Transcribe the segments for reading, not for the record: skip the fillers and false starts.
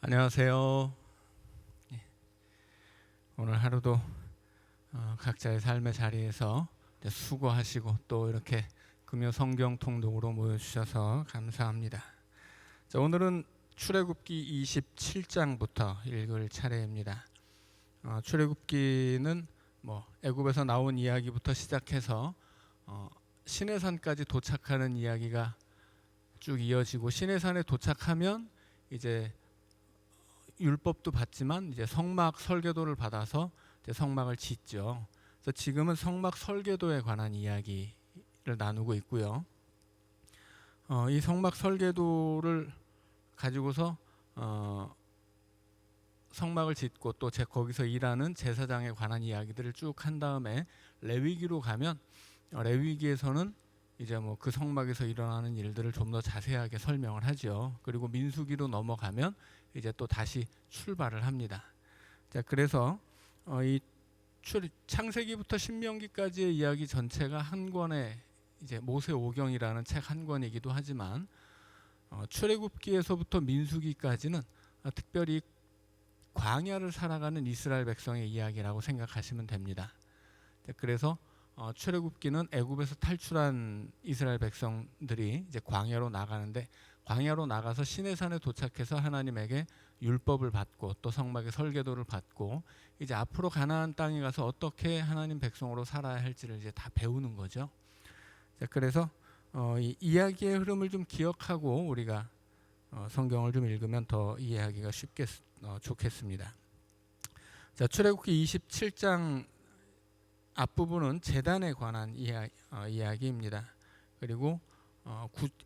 안녕하세요. 예, 오늘 하루도 각자의 삶의 자리에서 수고하시고 또 이렇게 금요 성경 통독으로 모여주셔서 감사합니다. 자, 오늘은 출애굽기 27장부터 읽을 차례입니다. 출애굽기는 애굽에서 나온 이야기부터 시작해서 시내산까지 도착하는 이야기가 쭉 이어지고, 시내산에 도착하면 이제 율법도 받지만 이제 성막 설계도를 받아서 이제 성막을 짓죠. 그래서 지금은 성막 설계도에 관한 이야기를 나누고 있고요. 이 성막 설계도를 가지고서 성막을 짓고 또 거기서 일하는 제사장에 관한 이야기들을 쭉 한 다음에 레위기로 가면 레위기에서는 이제 그 성막에서 일어나는 일들을 좀 더 자세하게 설명을 하죠. 그리고 민수기로 넘어가면 이제 또 다시 출발을 합니다. 자, 그래서 이 창세기부터 신명기까지의 이야기 전체가 한 권의 이제 모세오경이라는 책 한 권이기도 하지만, 출애굽기에서부터 민수기까지는 특별히 광야를 살아가는 이스라엘 백성의 이야기라고 생각하시면 됩니다. 그래서 출애굽기는 애굽에서 탈출한 이스라엘 백성들이 이제 광야로 나가는데, 광야로 나가서 시내산에 도착해서 하나님에게 율법을 받고 또 성막의 설계도를 받고 이제 앞으로 가나안 땅에 가서 어떻게 하나님 백성으로 살아야 할지를 이제 다 배우는 거죠. 자, 그래서 이 이야기의 흐름을 좀 기억하고 우리가 성경을 좀 읽으면 더 이해하기가 좋겠습니다. 자, 출애굽기 27장 앞부분은 제단에 관한 이야기입니다. 그리고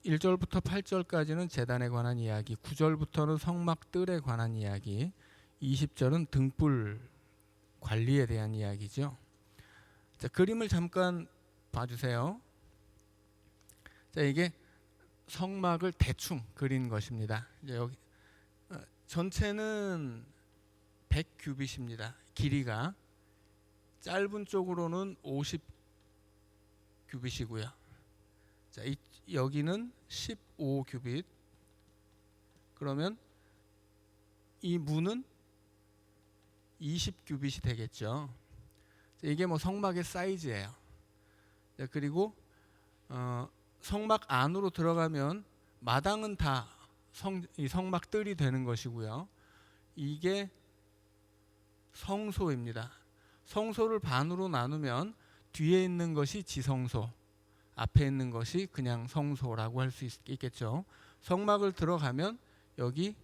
1절부터 8절까지는 제단에 관한 이야기, 9절부터는 성막들에 관한 이야기, 20절은 등불 관리에 대한 이야기죠. 자, 그림을 잠깐 봐주세요. 자, 이게 성막을 대충 그린 것입니다. 이제 여기 전체는 100규빗입니다. 길이가 짧은 쪽으로는 50규빗이고요. 자, 여기는 15규빗. 그러면 이 문은 20규빗이 되겠죠. 자, 이게 성막의 사이즈예요. 자, 그리고 성막 안으로 들어가면 마당은 다 이 성막들이 되는 것이고요. 이게 성소입니다. 성소를 반으로 나누면 뒤에 있는 것이 지성소, 앞에 있는 것이 그냥 성소라고 할 수 있겠죠. 성막을 들어가면 여기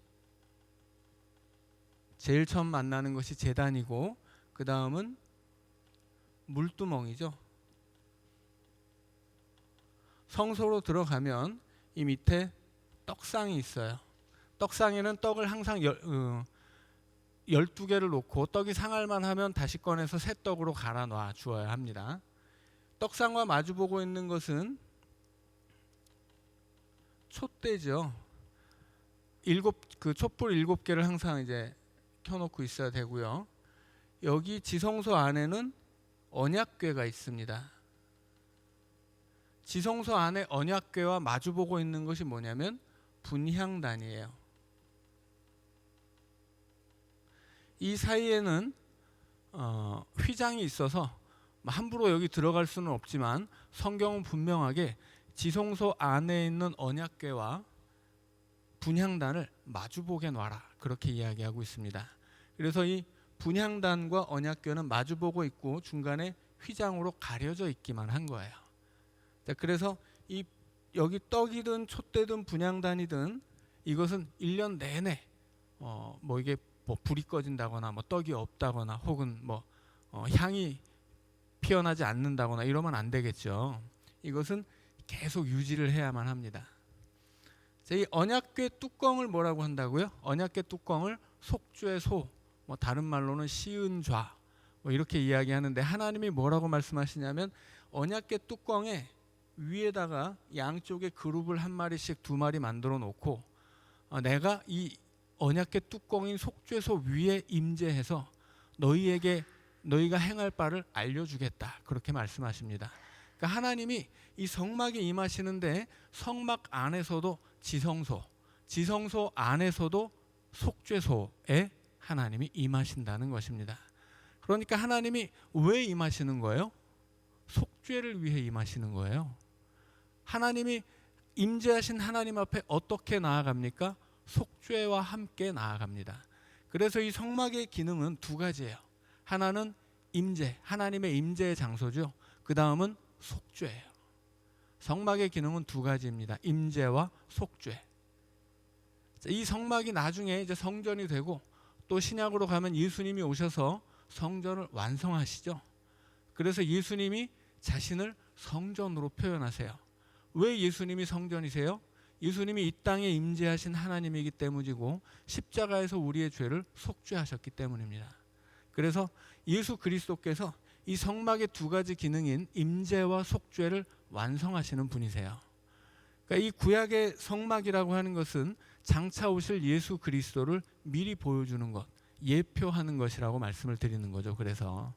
제일 처음 만나는 것이 제단이고, 그 다음은 물두멍이죠. 성소로 들어가면 이 밑에 떡상이 있어요. 떡상에는 떡을 항상 12개를 놓고 떡이 상할만 하면 다시 꺼내서 새 떡으로 갈아 놔 주어야 합니다. 떡상과 마주보고 있는 것은 촛대죠. 촛불 7개를 항상 이제 켜놓고 있어야 되고요. 여기 지성소 안에는 언약궤가 있습니다. 지성소 안에 언약궤와 마주보고 있는 것이 뭐냐면 분향단이에요. 이 사이에는 휘장이 있어서 함부로 여기 들어갈 수는 없지만, 성경은 분명하게 지성소 안에 있는 언약궤와 분향단을 마주보게 놔라, 그렇게 이야기하고 있습니다. 그래서 이 분향단과 언약궤는 마주보고 있고 중간에 휘장으로 가려져 있기만 한 거예요. 자, 그래서 여기 떡이든 촛대든 분향단이든 이것은 1년 내내 이게 불이 꺼진다거나 떡이 없다거나 혹은 향이 피어나지 않는다거나 이러면 안 되겠죠. 이것은 계속 유지를 해야만 합니다. 자, 이 언약궤 뚜껑을 뭐라고 한다고요? 언약궤 뚜껑을 속죄 소, 다른 말로는 시은좌 이렇게 이야기하는데, 하나님이 뭐라고 말씀하시냐면 언약궤 뚜껑에 위에다가 양쪽에 그룹을 한 마리씩 2마리 만들어 놓고 내가 이 언약궤 뚜껑인 속죄소 위에 임재해서 너희가 행할 바를 알려주겠다, 그렇게 말씀하십니다. 그러니까 하나님이 이 성막에 임하시는데 성막 안에서도 지성소 안에서도 속죄소에 하나님이 임하신다는 것입니다. 그러니까 하나님이 왜 임하시는 거예요? 속죄를 위해 임하시는 거예요. 하나님이 임재하신 하나님 앞에 어떻게 나아갑니까? 속죄와 함께 나아갑니다. 그래서 이 성막의 기능은 두 가지예요. 하나는 임재, 하나님의 임재의 장소죠. 그 다음은 속죄예요. 성막의 기능은 두 가지입니다. 임재와 속죄. 이 성막이 나중에 이제 성전이 되고 또 신약으로 가면 예수님이 오셔서 성전을 완성하시죠. 그래서 예수님이 자신을 성전으로 표현하세요. 왜 예수님이 성전이세요? 예수님이 이 땅에 임재하신 하나님이기 때문이고 십자가에서 우리의 죄를 속죄하셨기 때문입니다. 그래서 예수 그리스도께서 이 성막의 두 가지 기능인 임재와 속죄를 완성하시는 분이세요. 그러니까 이 구약의 성막이라고 하는 것은 장차 오실 예수 그리스도를 미리 보여주는 것, 예표하는 것이라고 말씀을 드리는 거죠. 그래서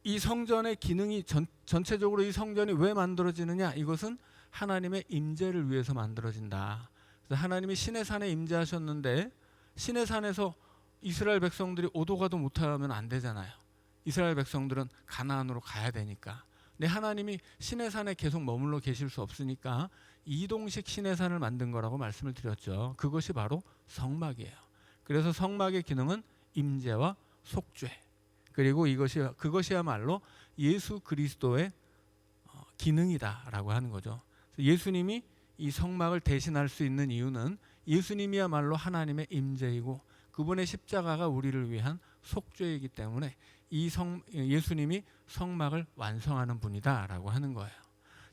이 성전의 기능이 전체적으로 이 성전이 왜 만들어지느냐? 이것은 하나님의 임재를 위해서 만들어진다. 그래서 하나님이 시내산에 임재하셨는데 시내산에서 이스라엘 백성들이 오도 가도 못하면 안 되잖아요. 이스라엘 백성들은 가나안으로 가야 되니까. 근데 하나님이 시내산에 계속 머물러 계실 수 없으니까 이동식 시내산을 만든 거라고 말씀을 드렸죠. 그것이 바로 성막이에요. 그래서 성막의 기능은 임재와 속죄. 그리고 그것이야말로 예수 그리스도의 기능이다라고 하는 거죠. 예수님이 이 성막을 대신할 수 있는 이유는 예수님이야말로 하나님의 임재이고 그분의 십자가가 우리를 위한 속죄이기 때문에 예수님이 성막을 완성하는 분이다라고 하는 거예요.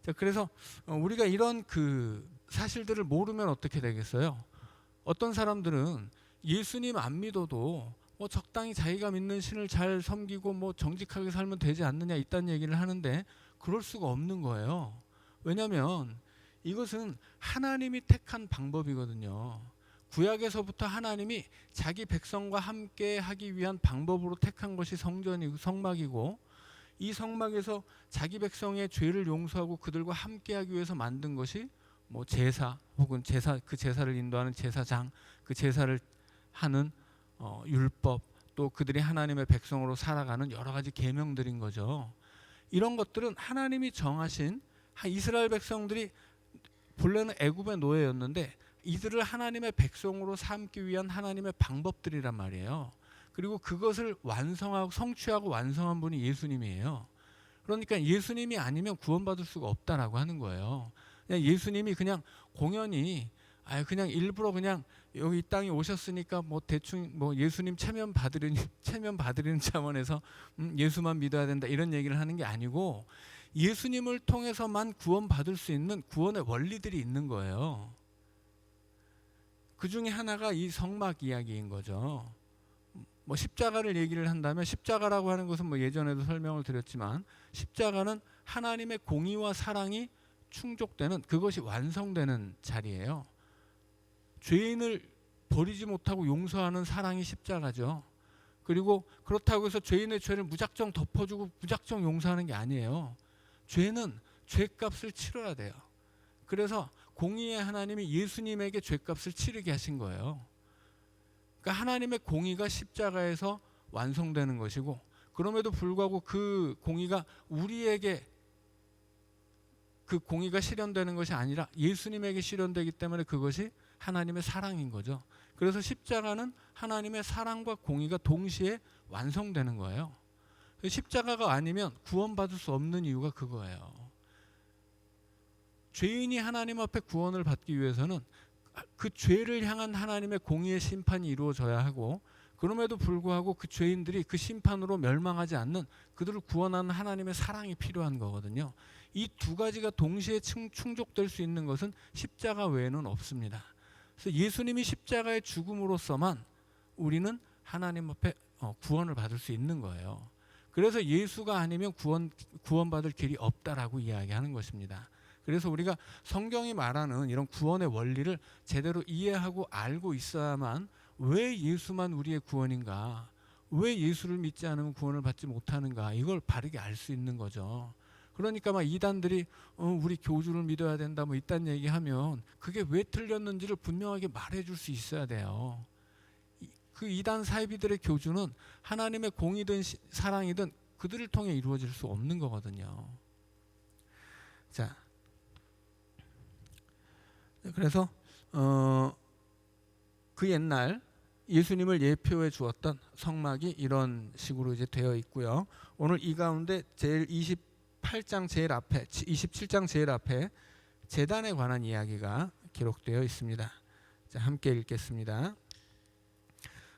자, 그래서 우리가 이런 그 사실들을 모르면 어떻게 되겠어요? 어떤 사람들은 예수님 안 믿어도 뭐 적당히 자기가 믿는 신을 잘 섬기고 뭐 정직하게 살면 되지 않느냐 이딴 얘기를 하는데 그럴 수가 없는 거예요. 왜냐하면 이것은 하나님이 택한 방법이거든요. 구약에서부터 하나님이 자기 백성과 함께 하기 위한 방법으로 택한 것이 성전이고 성막이고 이 성막에서 자기 백성의 죄를 용서하고 그들과 함께 하기 위해서 만든 것이 뭐 제사 혹은 그 제사를 인도하는 제사장, 그 제사를 하는 율법, 또 그들이 하나님의 백성으로 살아가는 여러 가지 계명들인 거죠. 이런 것들은 하나님이 정하신 이스라엘 백성들이 본래는 애굽의 노예였는데 이들을 하나님의 백성으로 삼기 위한 하나님의 방법들이란 말이에요. 그리고 그것을 완성하고 성취하고 완성한 분이 예수님이에요. 그러니까 예수님이 아니면 구원받을 수가 없다라고 하는 거예요. 그냥 예수님이 그냥 공연히 그냥 일부러 그냥 여기 이 땅에 오셨으니까 뭐 대충 뭐 예수님 체면 받으려는 차원에서 예수만 믿어야 된다 이런 얘기를 하는 게 아니고 예수님을 통해서만 구원받을 수 있는 구원의 원리들이 있는 거예요. 그 중에 하나가 이 성막 이야기인 거죠. 뭐 십자가를 얘기를 한다면 십자가라고 하는 것은 뭐 예전에도 설명을 드렸지만 십자가는 하나님의 공의와 사랑이 충족되는 그것이 완성되는 자리예요. 죄인을 버리지 못하고 용서하는 사랑이 십자가죠. 그리고 그렇다고 해서 죄인의 죄를 무작정 덮어주고 무작정 용서하는 게 아니에요. 죄는 죄값을 치러야 돼요. 그래서 공의의 하나님이 예수님에게 죄값을 치르게 하신 거예요. 그러니까 하나님의 공의가 십자가에서 완성되는 것이고 그럼에도 불구하고 그 공의가 우리에게 그 공의가 실현되는 것이 아니라 예수님에게 실현되기 때문에 그것이 하나님의 사랑인 거죠. 그래서 십자가는 하나님의 사랑과 공의가 동시에 완성되는 거예요. 십자가가 아니면 구원받을 수 없는 이유가 그거예요. 죄인이 하나님 앞에 구원을 받기 위해서는 그 죄를 향한 하나님의 공의의 심판이 이루어져야 하고 그럼에도 불구하고 그 죄인들이 그 심판으로 멸망하지 않는 그들을 구원하는 하나님의 사랑이 필요한 거거든요. 이 두 가지가 동시에 충족될 수 있는 것은 십자가 외에는 없습니다. 그래서 예수님이 십자가의 죽음으로서만 우리는 하나님 앞에 구원을 받을 수 있는 거예요. 그래서 예수가 아니면 구원받을 길이 없다라고 이야기하는 것입니다. 그래서 우리가 성경이 말하는 이런 구원의 원리를 제대로 이해하고 알고 있어야만 왜 예수만 우리의 구원인가, 왜 예수를 믿지 않으면 구원을 받지 못하는가 이걸 바르게 알 수 있는 거죠. 그러니까 막 이단들이 우리 교주를 믿어야 된다 뭐 이딴 얘기하면 그게 왜 틀렸는지를 분명하게 말해줄 수 있어야 돼요. 그 이단 사이비들의 교주는 하나님의 공이든 사랑이든 그들을 통해 이루어질 수 없는 거거든요. 자, 그래서 그 옛날 예수님을 예표해 주었던 성막이 이런 식으로 이제 되어 있고요. 오늘 이 가운데 제일 28장 제일 앞에 27장 제일 앞에 제단에 관한 이야기가 기록되어 있습니다. 자, 함께 읽겠습니다.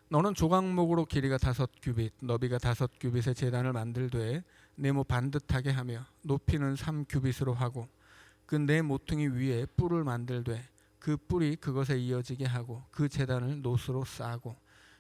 너는 조각목으로 길이가 5규빗, 너비가 5규빗의 제단을 만들되 네모 반듯하게 하며 높이는 3규빗으로 하고 그 네 모퉁이 위에 뿔을 만들되 그 뿔이 그것에 이어지게 하고 그 제단을 노스로 싸고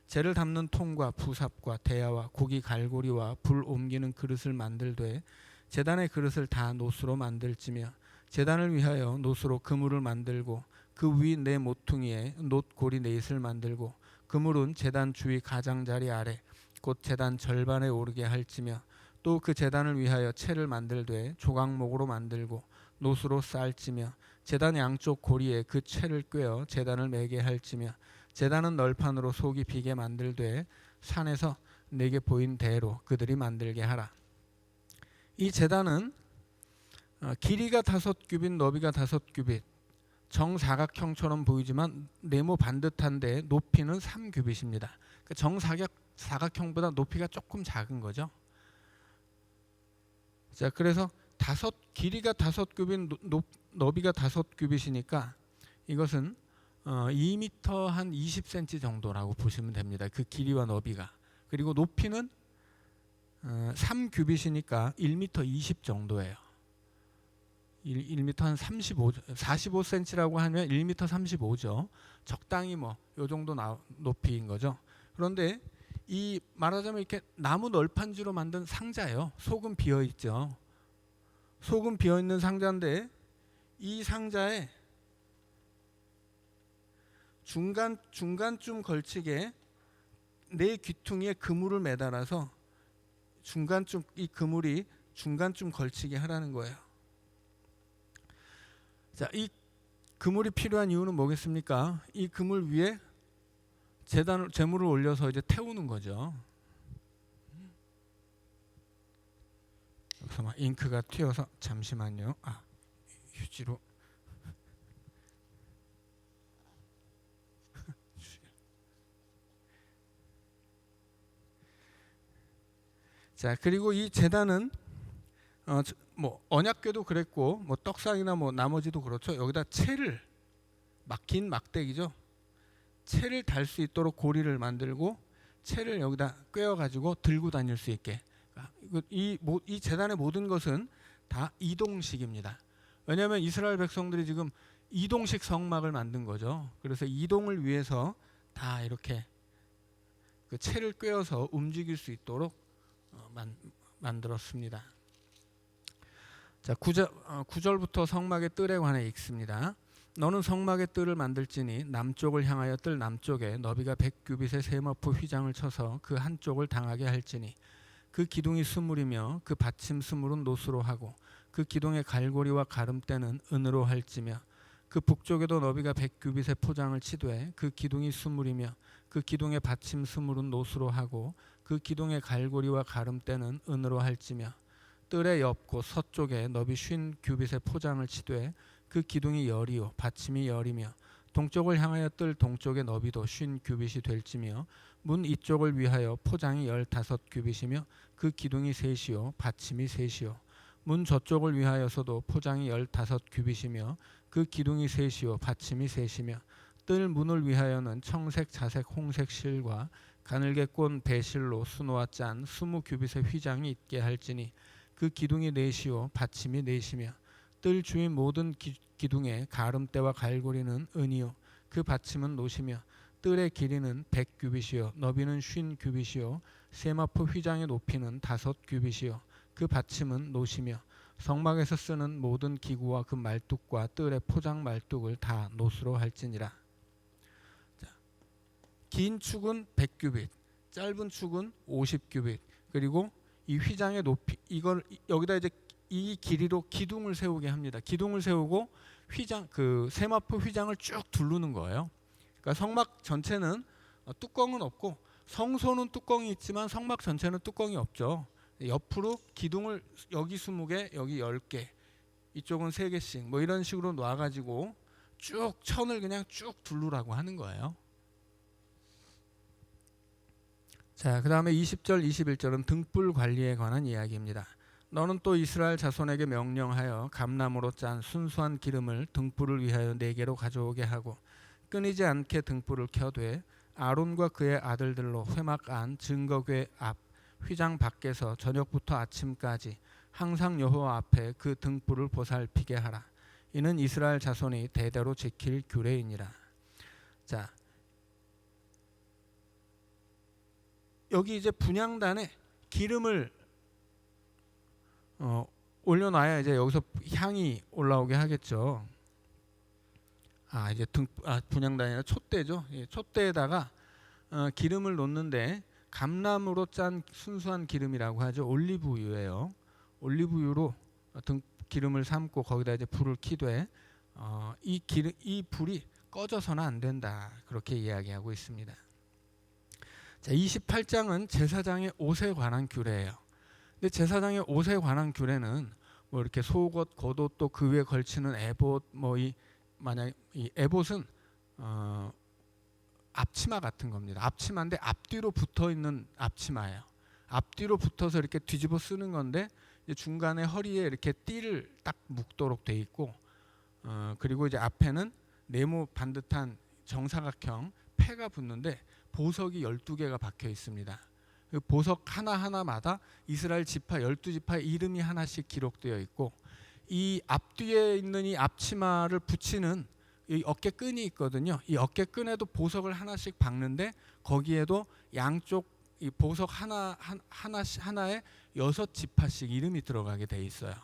재를 담는 통과 부삽과 대야와 고기 갈고리와 불 옮기는 그릇을 만들되 제단의 그릇을 다 노스로 만들지며 제단을 위하여 노스로 그물을 만들고 그 위 네 모퉁이에 놋고리 넷을 만들고 그물은 제단 주위 가장자리 아래 곧 제단 절반에 오르게 할지며 또 그 제단을 위하여 채를 만들되 조각목으로 만들고 노스로 쌓을지며 제단 양쪽 고리에 그 채를 꿰어 제단을 매게 할지며 제단은 널판으로 속이 비게 만들되 산에서 내게 보인 대로 그들이 만들게 하라. 이 제단은 길이가 5규빗, 너비가 5규빗, 정사각형처럼 보이지만 네모 반듯한데 높이는 3규빗입니다. 그러니까 정사각형보다 높이가 조금 작은 거죠. 자, 그래서 길이가 5규빗, 너비가 5규빗이니까 이것은 2m 한 20cm 정도라고 보시면 됩니다. 그 길이와 너비가. 그리고 높이는 3규빗이니까 1m 20 정도예요. 1m 한 45cm라고 하면 1m 35죠. 적당히 뭐 요 정도 높이인 거죠. 그런데 이 말하자면 이렇게 나무 널판지로 만든 상자예요. 속은 비어 있죠. 속은 비어 있는 상자인데 이 상자에 중간쯤 걸치게 네 귀퉁이에 그물을 매달아서 이 그물이 중간쯤 걸치게 하라는 거예요. 자, 이 그물이 필요한 이유는 뭐겠습니까? 이 그물 위에 제물을 올려서 이제 태우는 거죠. 여기서 막 잉크가 튀어서 잠시만요. 휴지로. 자, 그리고 이 제단은 뭐 언약궤도 그랬고 뭐 떡상이나 뭐 나머지도 그렇죠. 여기다 채를 긴 막대기죠. 채를 달 수 있도록 고리를 만들고 채를 여기다 꿰어 가지고 들고 다닐 수 있게. 이 제단의 모든 것은 다 이동식입니다. 왜냐하면 이스라엘 백성들이 지금 이동식 성막을 만든 거죠. 그래서 이동을 위해서 다 이렇게 그 채를 꿰어서 움직일 수 있도록 만들었습니다. 자, 9절부터 성막의 뜰에 관해 읽습니다. 너는 성막의 뜰을 만들지니 남쪽을 향하여 뜰 남쪽에 너비가 100규빗의 세마포 휘장을 쳐서 그 한쪽을 당하게 할지니 그 기둥이 수물이며 그 받침 수물은 노수로 하고 그 기둥의 갈고리와 가름대는 은으로 할지며 그 북쪽에도 너비가 100규빗의 포장을 치되 그 기둥이 수물이며 그 기둥의 받침 수물은 노수로 하고 그 기둥의 갈고리와 가름대는 은으로 할지며 뜰의 옆 곧 서쪽에 너비 50규빗의 포장을 치되 그 기둥이 열이요 받침이 열이며 동쪽을 향하여 뜰 동쪽의 너비도 50규빗이 될지며 문 이쪽을 위하여 포장이 15규빗이며 그 기둥이 셋이요 받침이 셋이요 문 저쪽을 위하여서도 포장이 15규빗이며 그 기둥이 셋이요 받침이 셋이며 뜰 문을 위하여는 청색, 자색, 홍색 실과 가늘게 꼰 배실로 수놓아 짠 20규빗의 휘장이 있게 할지니 그 기둥이 넷이요 받침이 넷이며 뜰 주인 모든 기둥의 가름대와 갈고리는 은이요 그 받침은 노시며 뜰의 길이는 100규빗이요 너비는 50규빗이요 세마포 휘장의 높이는 5규빗이요 그 받침은 노시며 성막에서 쓰는 모든 기구와 그 말뚝과 뜰의 포장 말뚝을 다 노수로 할지니라. 자, 긴 축은 100규빗, 짧은 축은 50규빗. 그리고 이 휘장의 높이 이걸 여기다 이제 이 길이로 기둥을 세우게 합니다. 기둥을 세우고 휘장, 그 세마포 휘장을 쭉 두르는 거예요. 그러니까 성막 전체는 뚜껑은 없고, 성소는 뚜껑이 있지만 성막 전체는 뚜껑이 없죠. 옆으로 기둥을 여기 20개, 여기 10개, 이쪽은 3개씩 뭐 이런 식으로 놔가지고 쭉 천을 그냥 쭉 두르라고 하는 거예요. 자, 그 다음에 20절 21절은 등불 관리에 관한 이야기입니다. 너는 또 이스라엘 자손에게 명령하여 감나무로 짠 순수한 기름을 등불을 위하여 4개로 가져오게 하고, 끊이지 않게 등불을 켜되 아론과 그의 아들들로 회막 안 증거궤 앞 휘장 밖에서 저녁부터 아침까지 항상 여호와 앞에 그 등불을 보살피게 하라. 이는 이스라엘 자손이 대대로 지킬 규례이니라. 자, 여기 이제 분향단에 기름을 올려놔야 이제 여기서 향이 올라오게 하겠죠. 이제 분향단이 아니라 촛대죠. 예, 촛대에다가 기름을 놓는데 감나무로 짠 순수한 기름이라고 하죠. 올리브유예요. 올리브유로 기름을 삶고 거기다 이제 불을 켜되 이 불이 꺼져서는 안 된다. 그렇게 이야기하고 있습니다. 자, 28장은 제사장의 옷에 관한 규례예요. 근데 제사장의 옷에 관한 규례는 뭐 이렇게 속옷, 겉옷, 또 그 위에 걸치는 에봇, 뭐 만약 이 에봇은 앞치마 같은 겁니다. 앞치마인데 앞뒤로 붙어 있는 앞치마예요. 앞뒤로 붙어서 이렇게 뒤집어 쓰는 건데, 이제 중간에 허리에 이렇게 띠를 딱 묶도록 돼 있고, 그리고 이제 앞에는 네모 반듯한 정사각형 패가 붙는데 보석이 12개가 박혀 있습니다. 그 보석 하나하나마다 이스라엘 지파 12지파의 이름이 하나씩 기록되어 있고, 이 앞뒤에 있는 이 앞치마를 붙이는 이 어깨끈이 있거든요. 이 어깨끈에도 보석을 하나씩 박는데 거기에도 양쪽 이 보석 하나에 6지파씩 이름이 들어가게 돼 있어요.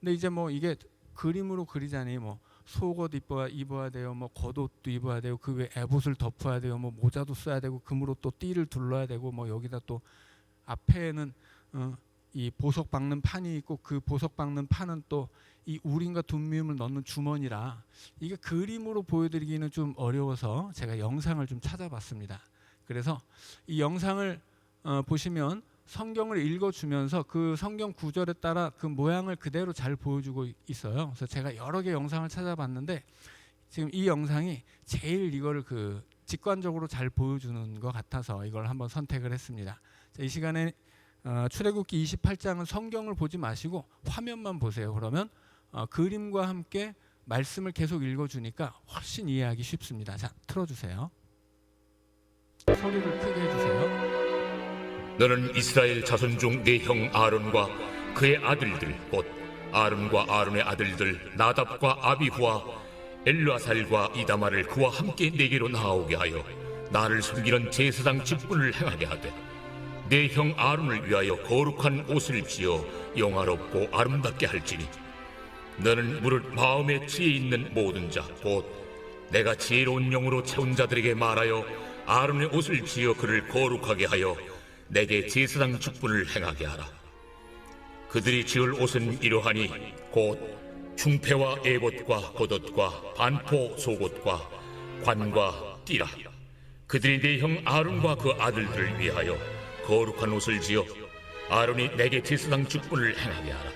근데 이제 뭐 이게 그림으로 그리자니 뭐 속옷 입어야 돼요, 뭐 겉옷도 입어야 돼요, 그 위에 에봇을 덮어야 돼요, 뭐 모자도 써야 되고 금으로 또 띠를 둘러야 되고, 뭐 여기다 또 앞에는 이 보석 박는 판이 있고, 그 보석 박는 판은 또 이 우림과 둠밈을 넣는 주머니라 이게 그림으로 보여드리기는 좀 어려워서 제가 영상을 좀 찾아봤습니다. 그래서 이 영상을 보시면 성경을 읽어주면서 그 성경 구절에 따라 그 모양을 그대로 잘 보여주고 있어요. 그래서 제가 여러 개 영상을 찾아봤는데 지금 이 영상이 제일 이거를 그 직관적으로 잘 보여주는 것 같아서 이걸 한번 선택을 했습니다. 자, 이 시간에 출애굽기 28장은 성경을 보지 마시고 화면만 보세요. 그러면 그림과 함께 말씀을 계속 읽어주니까 훨씬 이해하기 쉽습니다. 자, 틀어주세요. 소리를 크게 해주세요. 너는 이스라엘 자손 중 네 형 아론과 그의 아들들 곧 아론과 아론의 아들들 나답과 아비후와 엘르아살과 이다마를 그와 함께 네게로 나오게 하여 나를 섬기는 제사장 직분을 행하게 하되, 네 형 아론을 위하여 거룩한 옷을 지어 영화롭고 아름답게 할지니, 너는 무릇 마음에 지혜 있는 모든 자 곧 내가 지혜로운 영으로 채운 자들에게 말하여 아론의 옷을 지어 그를 거룩하게 하여 내게 제사장 직분을 행하게 하라. 그들이 지을 옷은 이러하니 곧 충패와 에봇과 겉옷과 반포 속옷과 관과 띠라. 그들이 네 형 아론과 그 아들들을 위하여 거룩한 옷을 지어 아론이 내게 제사장 직분을 행하게 하라.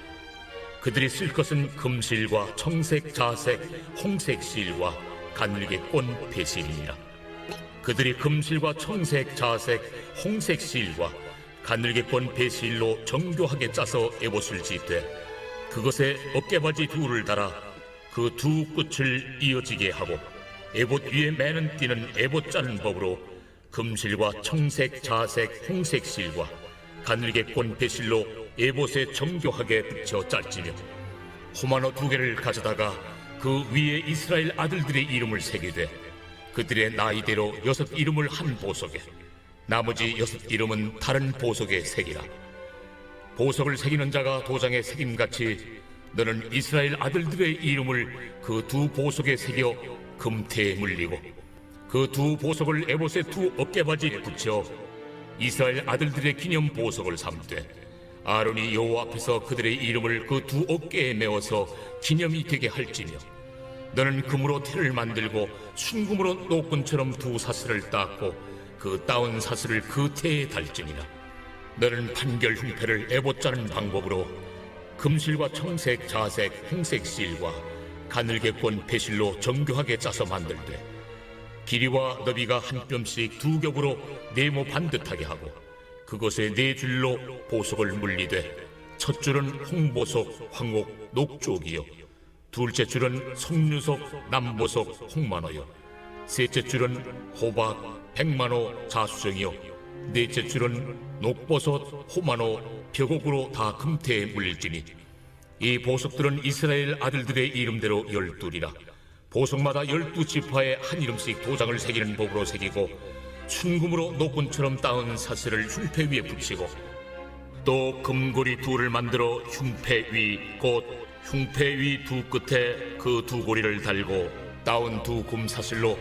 그들이 쓸 것은 금실과 청색, 자색, 홍색 실과 가늘게 꼰 배실이니라. 그들이 금실과 청색, 자색, 홍색 실과 가늘게 꼰 배실로 정교하게 짜서 에봇을 짓되 그것에 어깨바지 둘을 달아 그 두 끝을 이어지게 하고, 에봇 위에 매는 띠는 에봇 짜는 법으로 금실과 청색, 자색, 홍색 실과 가늘게 꼰 배실로 에봇에 정교하게 붙여 짤지며, 호마노 2개를 가져다가 그 위에 이스라엘 아들들의 이름을 새기되 그들의 나이대로 6 이름을 한 보석에, 나머지 6 이름은 다른 보석에 새기라. 보석을 새기는 자가 도장에 새김같이 너는 이스라엘 아들들의 이름을 그 2 보석에 새겨 금태에 물리고, 그 2 보석을 에봇의 2 어깨바지에 붙여 이스라엘 아들들의 기념 보석을 삼되 아론이 여호와 앞에서 그들의 이름을 그 두 어깨에 메어서 기념이 되게 할지며 너는 금으로 태를 만들고 순금으로 노끈처럼 두 사슬을 닦고 그 따온 사슬을 그 태에 달지니라. 너는 판결 흉패를 에봇 짜는 방법으로 금실과 청색, 자색, 홍색 실과 가늘게 꼰 배실로 정교하게 짜서 만들되 길이와 너비가 한 뼘씩 두 겹으로 네모 반듯하게 하고 그것에 네 줄로 보석을 물리되 첫 줄은 홍보석, 황옥, 녹쪽이요 둘째 줄은 석류석, 남보석, 홍만호요 셋째 줄은 호박, 백만호, 자수정이요 넷째 줄은 녹버섯, 호만호, 벽옥으로 다 금태에 물릴지니 이 보석들은 이스라엘 아들들의 이름대로 12이라. 보석마다 12지파에 한 이름씩 도장을 새기는 법으로 새기고 순금으로 노끈처럼 따은 사슬을 흉패 위에 붙이고 또 금고리 둘을 만들어 흉패 위 곧 흉패 위 두 끝에 그 두 고리를 달고 따은 두 금사슬로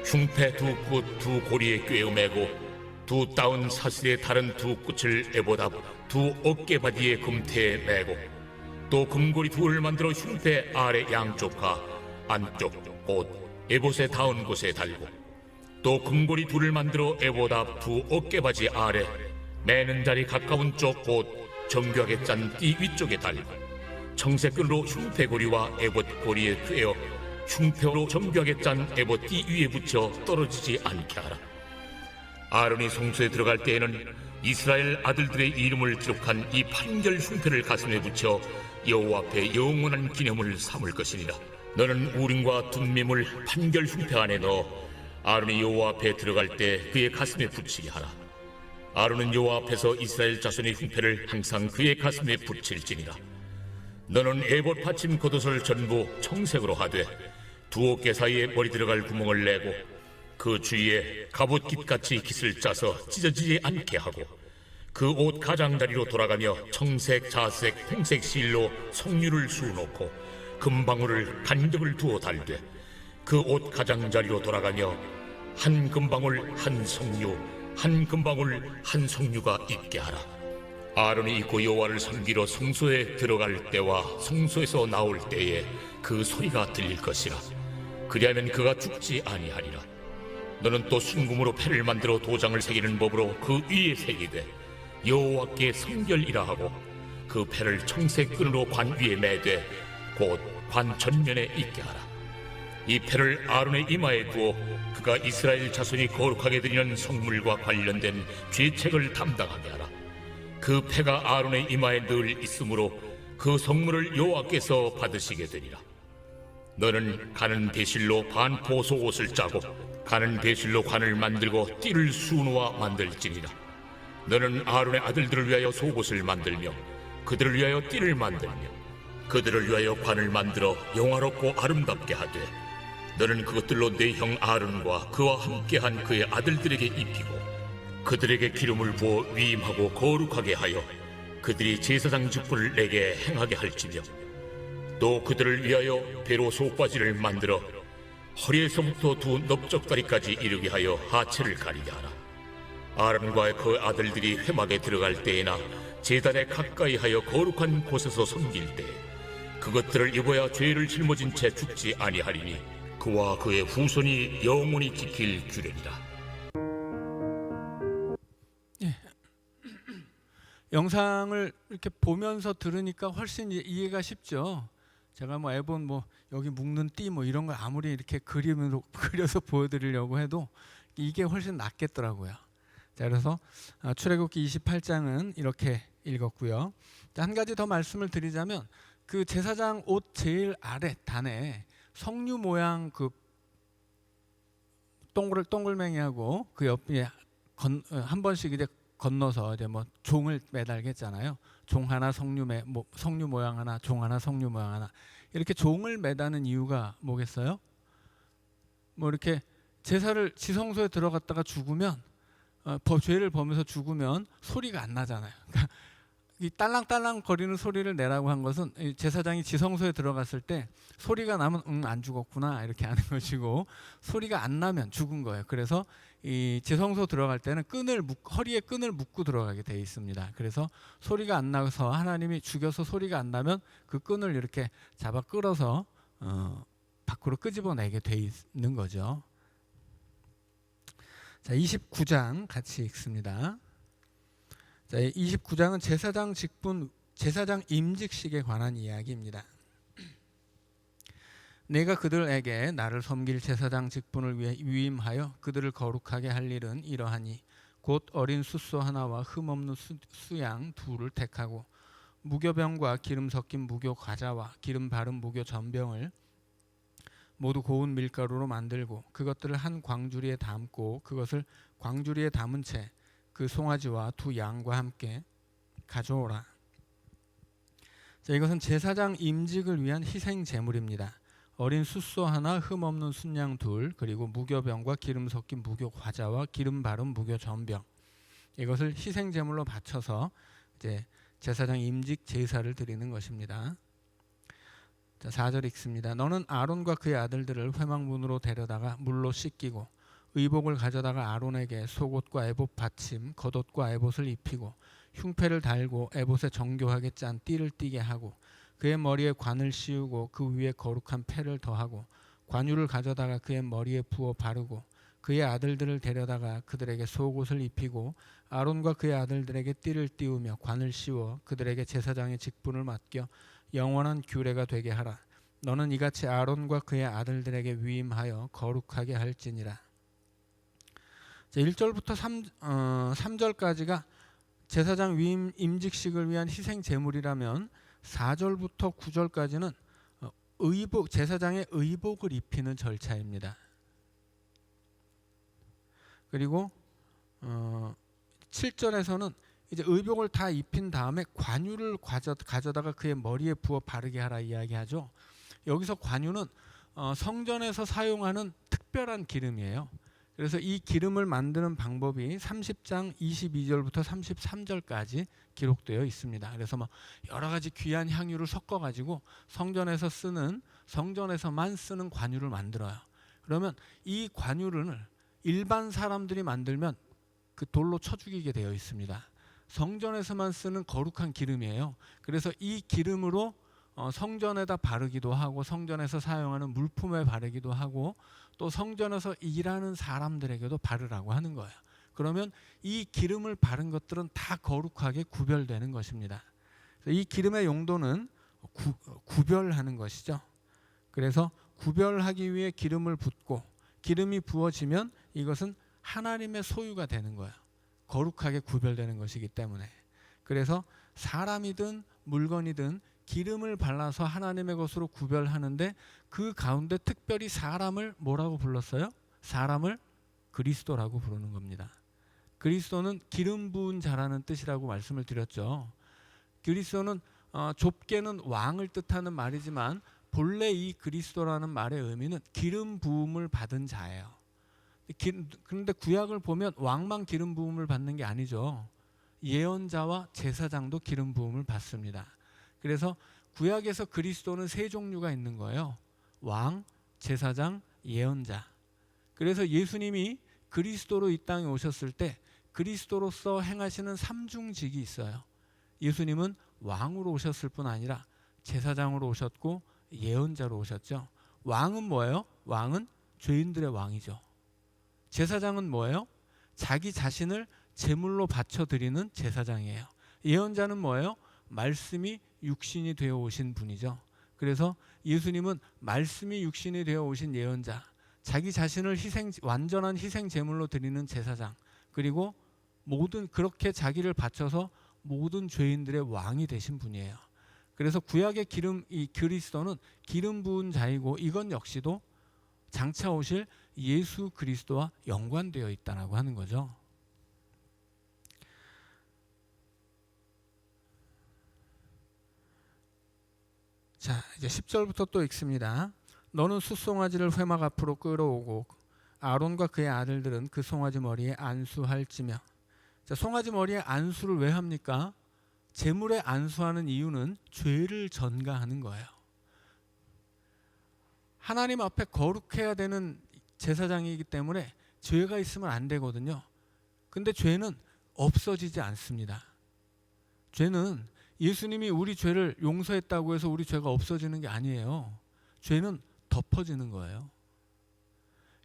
흉패 두 끝 두 고리에 꿰어매고 두 따은 사슬의 다른 두 끝을 에봇 앞 두 어깨바디의 금태에 매고 또 금고리 둘을 만들어 흉패 아래 양쪽과 안쪽 곧 에봇에 닿은 곳에 달고 또 금고리 둘을 만들어 에봇 앞 두 어깨바지 아래 매는 자리 가까운 쪽 곧 정교하게 짠 띠 위쪽에 달고 청색끈으로 흉패고리와 에봇 고리에 꿰어 흉패로 정교하게 짠 에봇 띠 위에 붙여 떨어지지 않게 하라. 아론이 성소에 들어갈 때에는 이스라엘 아들들의 이름을 기록한 이 판결 흉패를 가슴에 붙여 여호와 앞에 영원한 기념을 삼을 것이니라. 너는 우림과 둠밈을 판결 흉패 안에 넣어 아론이 여호와 앞에 들어갈 때 그의 가슴에 붙이게 하라. 아론은 여호와 앞에서 이스라엘 자손의 흉패를 항상 그의 가슴에 붙일지니라. 너는 에봇 받침 겉옷을 전부 청색으로 하되 두 어깨 사이에 머리 들어갈 구멍을 내고 그 주위에 갑옷깃같이 깃을 짜서 찢어지지 않게 하고 그 옷 가장자리로 돌아가며 청색, 자색, 홍색 실로 석류를 수놓고 금방울을 간격을 두어 달되 그 옷 가장자리로 돌아가며 한 금방울 한 석류 한 금방울 한 석류가 있게 하라. 아론이 입고 여호와를 섬기러 성소에 들어갈 때와 성소에서 나올 때에 그 소리가 들릴 것이라. 그리하면 그가 죽지 아니하리라. 너는 또 순금으로 패를 만들어 도장을 새기는 법으로 그 위에 새기되 여호와께 성결이라 하고 그 패를 청색 끈으로 관 위에 매되 곧 관 전면에 있게 하라. 이 패를 아론의 이마에 두어 그가 이스라엘 자손이 거룩하게 드리는 성물과 관련된 죄책을 담당하게 하라. 그 패가 아론의 이마에 늘 있으므로 그 성물을 여호와께서 받으시게 되리라. 너는 가는 배실로 반포소 옷을 짜고 가는 배실로 관을 만들고 띠를 수놓아 만들지니라. 너는 아론의 아들들을 위하여 속옷을 만들며 그들을 위하여 띠를 만들며 그들을 위하여 관을 만들어 영화롭고 아름답게 하되 너는 그것들로 네 형 아론과 그와 함께한 그의 아들들에게 입히고 그들에게 기름을 부어 위임하고 거룩하게 하여 그들이 제사장 직분을 내게 행하게 할지며 또 그들을 위하여 배로 속바지를 만들어 허리에서부터 두 넓적다리까지 이르게 하여 하체를 가리게 하라. 아론과 그 아들들이 회막에 들어갈 때에나 제단에 가까이 하여 거룩한 곳에서 섬길 때 그것들을 입어야 죄를 짊어진 채 죽지 아니하리니 그와 그의 후손이 영원히 지킬 규례니라. 영상을 이렇게 보면서 들으니까 훨씬 이해가 쉽죠. 제가 뭐 에본 뭐 여기 묶는 띠 뭐 이런 걸 아무리 이렇게 그림으로 그려서 보여드리려고 해도 이게 훨씬 낫겠더라고요. 자, 그래서 출애굽기 28장은 이렇게 읽었고요. 한 가지 더 말씀을 드리자면 그 제사장 옷 제일 아래 단에 석류 모양 그 동글맹이하고 그 옆에 한 번씩 이제 건너서 이제 뭐 종을 매달겠잖아요. 종 하나 석류 모양 하나, 종 하나 석류 모양 하나. 이렇게 종을 매다는 이유가 뭐겠어요? 뭐 이렇게 제사를 지성소에 들어갔다가 죽으면 죄를 범해서 죽으면 소리가 안 나잖아요. 그러니까 이 딸랑딸랑 거리는 소리를 내라고 한 것은 이 제사장이 지성소에 들어갔을 때 소리가 나면 안 죽었구나 이렇게 하는 것이고, 소리가 안 나면 죽은 거예요. 그래서 이 지성소 들어갈 때는 허리에 끈을 묶고 들어가게 돼 있습니다. 그래서 소리가 안 나서 하나님이 죽여서 소리가 안 나면 그 끈을 이렇게 잡아 끌어서 밖으로 끄집어내게 돼 있는 거죠. 자, 29장 같이 읽습니다. 자, 29장은 제사장 직분, 제사장 임직식에 관한 이야기입니다. 내가 그들에게 나를 섬길 제사장 직분을 위해 위임하여 그들을 거룩하게 할 일은 이러하니 곧 어린 숫소 하나와 흠없는 수양 둘을 택하고 무교병과 기름 섞인 무교 과자와 기름 바른 무교 전병을 모두 고운 밀가루로 만들고 그것들을 한 광주리에 담고 그것을 광주리에 담은 채 그 송아지와 두 양과 함께 가져오라. 자, 이것은 제사장 임직을 위한 희생 제물입니다. 어린 숫소 하나, 흠없는 순양 둘, 그리고 무교병과 기름 섞인 무교 과자와 기름 바른 무교 전병, 이것을 희생 제물로 바쳐서 이제 제사장 임직 제사를 드리는 것입니다. 자, 4절 읽습니다. 너는 아론과 그의 아들들을 회막문으로 데려다가 물로 씻기고 의복을 가져다가 아론에게 속옷과 에봇 받침, 겉옷과 에봇을 입히고 흉패를 달고 에봇에 정교하게 짠 띠를 띠게 하고 그의 머리에 관을 씌우고 그 위에 거룩한 패를 더하고 관유를 가져다가 그의 머리에 부어 바르고 그의 아들들을 데려다가 그들에게 속옷을 입히고 아론과 그의 아들들에게 띠를 띠우며 관을 씌워 그들에게 제사장의 직분을 맡겨 영원한 규례가 되게 하라. 너는 이같이 아론과 그의 아들들에게 위임하여 거룩하게 할지니라. 1절부터 3절까지가 제사장 위임 임직식을 위한 희생 제물이라면 4절부터 9절까지는 제사장의 의복을 입히는 절차입니다. 그리고 7절에서는 이제 의복을 다 입힌 다음에 관유를 가져다가 그의 머리에 부어 바르게 하라 이야기하죠. 여기서 관유는 성전에서 사용하는 특별한 기름이에요. 그래서 이 기름을 만드는 방법이 30장 22절부터 33절까지 기록되어 있습니다. 그래서 뭐 여러 가지 귀한 향유를 섞어 가지고 성전에서만 쓰는 관유를 만들어요. 그러면 이 관유를 일반 사람들이 만들면 그 돌로 쳐 죽이게 되어 있습니다. 성전에서만 쓰는 거룩한 기름이에요. 그래서 이 기름으로 성전에다 바르기도 하고 성전에서 사용하는 물품에 바르기도 하고 또 성전에서 일하는 사람들에게도 바르라고 하는 거예요. 그러면 이 기름을 바른 것들은 다 거룩하게 구별되는 것입니다. 이 기름의 용도는 구별하는 것이죠. 그래서 구별하기 위해 기름을 붓고 기름이 부어지면 이것은 하나님의 소유가 되는 거예요. 거룩하게 구별되는 것이기 때문에. 그래서 사람이든 물건이든 기름을 발라서 하나님의 것으로 구별하는데 그 가운데 특별히 사람을 뭐라고 불렀어요? 사람을 그리스도라고 부르는 겁니다. 그리스도는 기름 부은 자라는 뜻이라고 말씀을 드렸죠. 그리스도는 좁게는 왕을 뜻하는 말이지만 본래 이 그리스도라는 말의 의미는 기름 부음을 받은 자예요. 그런데 구약을 보면 왕만 기름 부음을 받는 게 아니죠. 예언자와 제사장도 기름 부음을 받습니다. 그래서 구약에서 그리스도는 세 종류가 있는 거예요. 왕, 제사장, 예언자. 그래서 예수님이 그리스도로 이 땅에 오셨을 때 그리스도로서 행하시는 삼중직이 있어요. 예수님은 왕으로 오셨을 뿐 아니라 제사장으로 오셨고 예언자로 오셨죠. 왕은 뭐예요? 왕은 죄인들의 왕이죠. 제사장은 뭐예요? 자기 자신을 제물로 바쳐드리는 제사장이에요. 예언자는 뭐예요? 말씀이 육신이 되어 오신 분이죠. 그래서 예수님은 말씀이 육신이 되어 오신 예언자, 자기 자신을 완전한 희생 제물로 드리는 제사장, 그리고 그렇게 자기를 바쳐서 모든 죄인들의 왕이 되신 분이에요. 그래서 구약의 이 그리스도는 기름 부은 자이고 이건 역시도 장차 오실 예수 그리스도와 연관되어 있다라고 하는 거죠. 자, 이제 10절부터 또 읽습니다. 너는 숫송아지를 회막 앞으로 끌어오고 아론과 그의 아들들은 그 송아지 머리에 안수할지며. 자, 송아지 머리에 안수를 왜 합니까? 제물에 안수하는 이유는 죄를 전가하는 거예요. 하나님 앞에 거룩해야 되는 제사장이기 때문에 죄가 있으면 안 되거든요. 근데 죄는 없어지지 않습니다. 죄는 예수님이 우리 죄를 용서했다고 해서 우리 죄가 없어지는 게 아니에요. 죄는 덮어지는 거예요.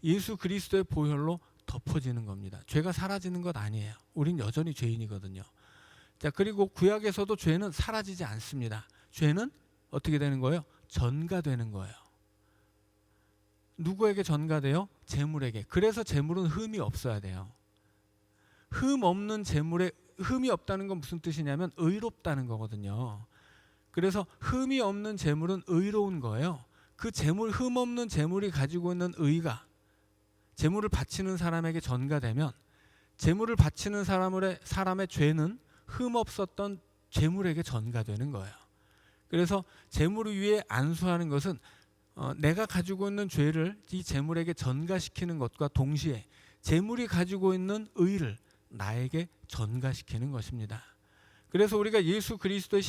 예수 그리스도의 보혈로 덮어지는 겁니다. 죄가 사라지는 것 아니에요. 우린 여전히 죄인이거든요. 자, 그리고 구약에서도 죄는 사라지지 않습니다. 죄는 어떻게 되는 거예요? 전가되는 거예요. 누구에게 전가돼요? 제물에게. 그래서 제물은 흠이 없어야 돼요. 흠 없는 제물에 흠이 없다는 건 무슨 뜻이냐면 의롭다는 거거든요. 그래서 흠이 없는 제물은 의로운 거예요. 그 제물, 흠 없는 제물이 가지고 있는 의가 제물을 바치는 사람에게 전가되면 제물을 바치는 사람의 죄는 흠 없었던 제물에게 전가되는 거예요. 그래서 제물 위에 안수하는 것은 내가 가지고 있는 죄를 이 제물에게 전가시키는 것과 동시에 제물이 가지고 있는 의를 나에게 전가시키는 것입니다. 그래서 우리가 예수 그리스도의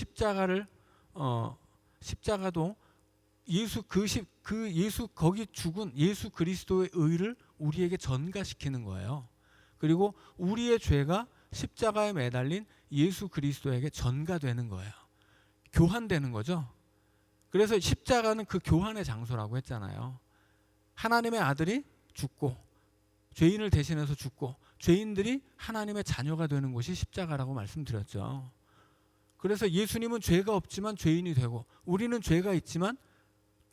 십자가도 예수 거기 죽은 예수 그리스도의 의를 우리에게 전가시키는 거예요. 그리고 우리의 죄가 십자가에 매달린 예수 그리스도에게 전가되는 거예요. 교환되는 거죠. 그래서 십자가는 그 교환의 장소라고 했잖아요. 하나님의 아들이 죽고 죄인을 대신해서 죽고 죄인들이 하나님의 자녀가 되는 곳이 십자가라고 말씀드렸죠. 그래서 예수님은 죄가 없지만 죄인이 되고 우리는 죄가 있지만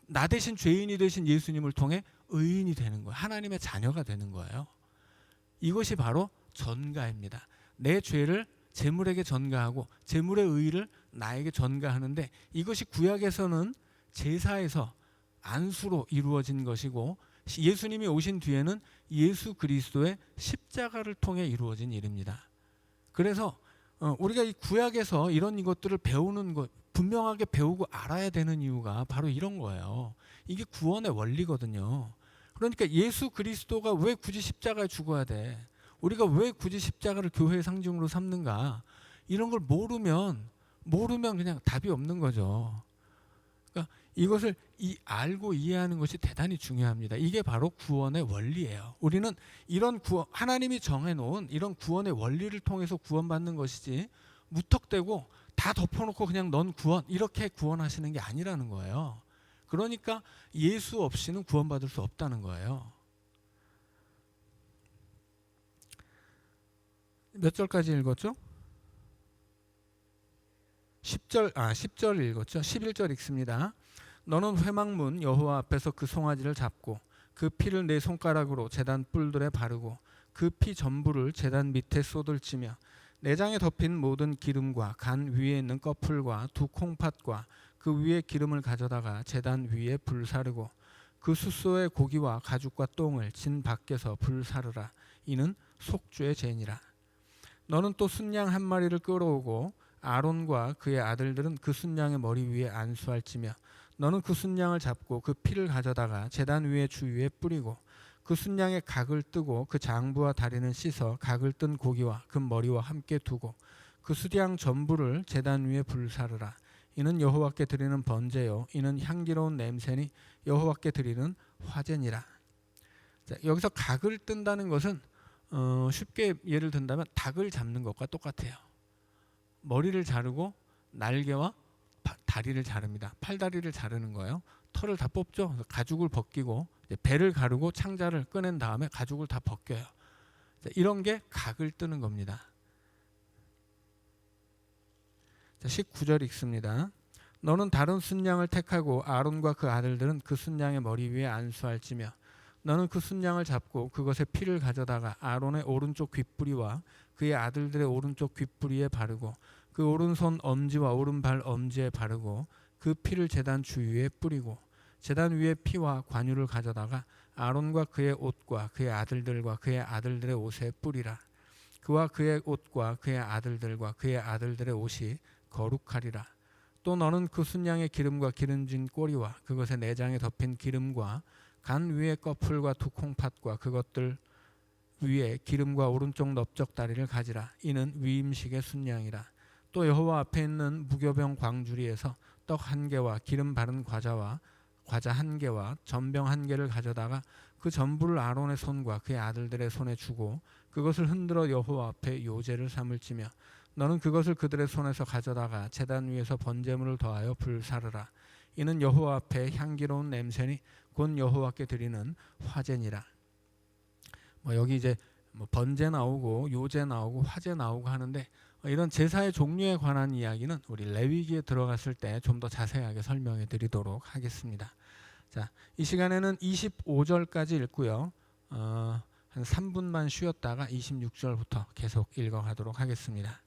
나 대신 죄인이 되신 예수님을 통해 의인이 되는 거예요. 하나님의 자녀가 되는 거예요. 이것이 바로 전가입니다. 내 죄를 제물에게 전가하고 제물의 의를 나에게 전가하는데 이것이 구약에서는 제사에서 안수로 이루어진 것이고 예수님이 오신 뒤에는 예수 그리스도의 십자가를 통해 이루어진 일입니다. 그래서 우리가 이 구약에서 이런 것들을 배우는 것 분명하게 배우고 알아야 되는 이유가 바로 이런 거예요. 이게 구원의 원리거든요. 그러니까 예수 그리스도가 왜 굳이 십자가에 죽어야 돼? 우리가 왜 굳이 십자가를 교회의 상징으로 삼는가? 이런 걸 모르면 그냥 답이 없는 거죠. 그러니까 이것을 알고 이해하는 것이 대단히 중요합니다. 이게 바로 구원의 원리예요. 우리는 이런 하나님이 정해놓은 이런 구원의 원리를 통해서 구원받는 것이지 무턱대고 다 덮어놓고 그냥 넌 구원 이렇게 구원하시는 게 아니라는 거예요. 그러니까 예수 없이는 구원받을 수 없다는 거예요. 몇 절까지 읽었죠? 10절 읽었죠. 11절 읽습니다. 너는 회막문 여호와 앞에서 그 송아지를 잡고 그 피를 네 손가락으로 제단 뿔들에 바르고 그 피 전부를 제단 밑에 쏟을지며 내장에 덮인 모든 기름과 간 위에 있는 꺼풀과 두 콩팥과 그 위에 기름을 가져다가 제단 위에 불사르고 그 숫소의 고기와 가죽과 똥을 진 밖에서 불사르라. 이는 속죄의 죄니라. 너는 또 순양 한 마리를 끌어오고 아론과 그의 아들들은 그 순양의 머리 위에 안수할지며 너는 그 순양을 잡고 그 피를 가져다가 제단 위에 주위에 뿌리고 그 순양의 각을 뜨고 그 장부와 다리는 씻어 각을 뜬 고기와 그 머리와 함께 두고 그 수양 전부를 제단 위에 불사르라. 이는 여호와께 드리는 번제요 이는 향기로운 냄새니 여호와께 드리는 화제니라. 자, 여기서 각을 뜬다는 것은 쉽게 예를 든다면 닭을 잡는 것과 똑같아요. 머리를 자르고 날개와 다리를 자릅니다. 팔다리를 자르는 거예요. 털을 다 뽑죠. 가죽을 벗기고 배를 가르고 창자를 꺼낸 다음에 가죽을 다 벗겨요. 이런 게 각을 뜨는 겁니다. 19절 읽습니다. 너는 다른 순양을 택하고 아론과 그 아들들은 그 순양의 머리 위에 안수할지며 너는 그 순양을 잡고 그것의 피를 가져다가 아론의 오른쪽 귓뿌리와 그의 아들들의 오른쪽 귓뿌리에 바르고 그 오른손 엄지와 오른발 엄지에 바르고 그 피를 제단 주위에 뿌리고 제단 위에 피와 관유를 가져다가 아론과 그의 옷과 그의 아들들과 그의 아들들의 옷에 뿌리라. 그와 그의 옷과 그의 아들들과 그의 아들들의 옷이 거룩하리라. 또 너는 그 순양의 기름과 기름진 꼬리와 그것의 내장에 덮인 기름과 간 위에 꺼풀과 두 콩팥과 그것들 위에 기름과 오른쪽 넓적 다리를 가지라. 이는 위임식의 순양이라. 또 여호와 앞에 있는 무교병 광주리에서 떡 1개와 기름 바른 과자 1개와 전병 1개를 가져다가 그 전부를 아론의 손과 그의 아들들의 손에 주고 그것을 흔들어 여호와 앞에 요제를 삼을지며 너는 그것을 그들의 손에서 가져다가 제단 위에서 번제물을 더하여 불사르라. 이는 여호와 앞에 향기로운 냄새니 곧 여호와께 드리는 화제니라. 여기 이제 번제 나오고 요제 나오고 화제 나오고 하는데 이런 제사의 종류에 관한 이야기는 우리 레위기에 들어갔을 때 좀 더 자세하게 설명해 드리도록 하겠습니다. 자, 이 시간에는 25절까지 읽고요. 한 3분만 쉬었다가 26절부터 계속 읽어가도록 하겠습니다.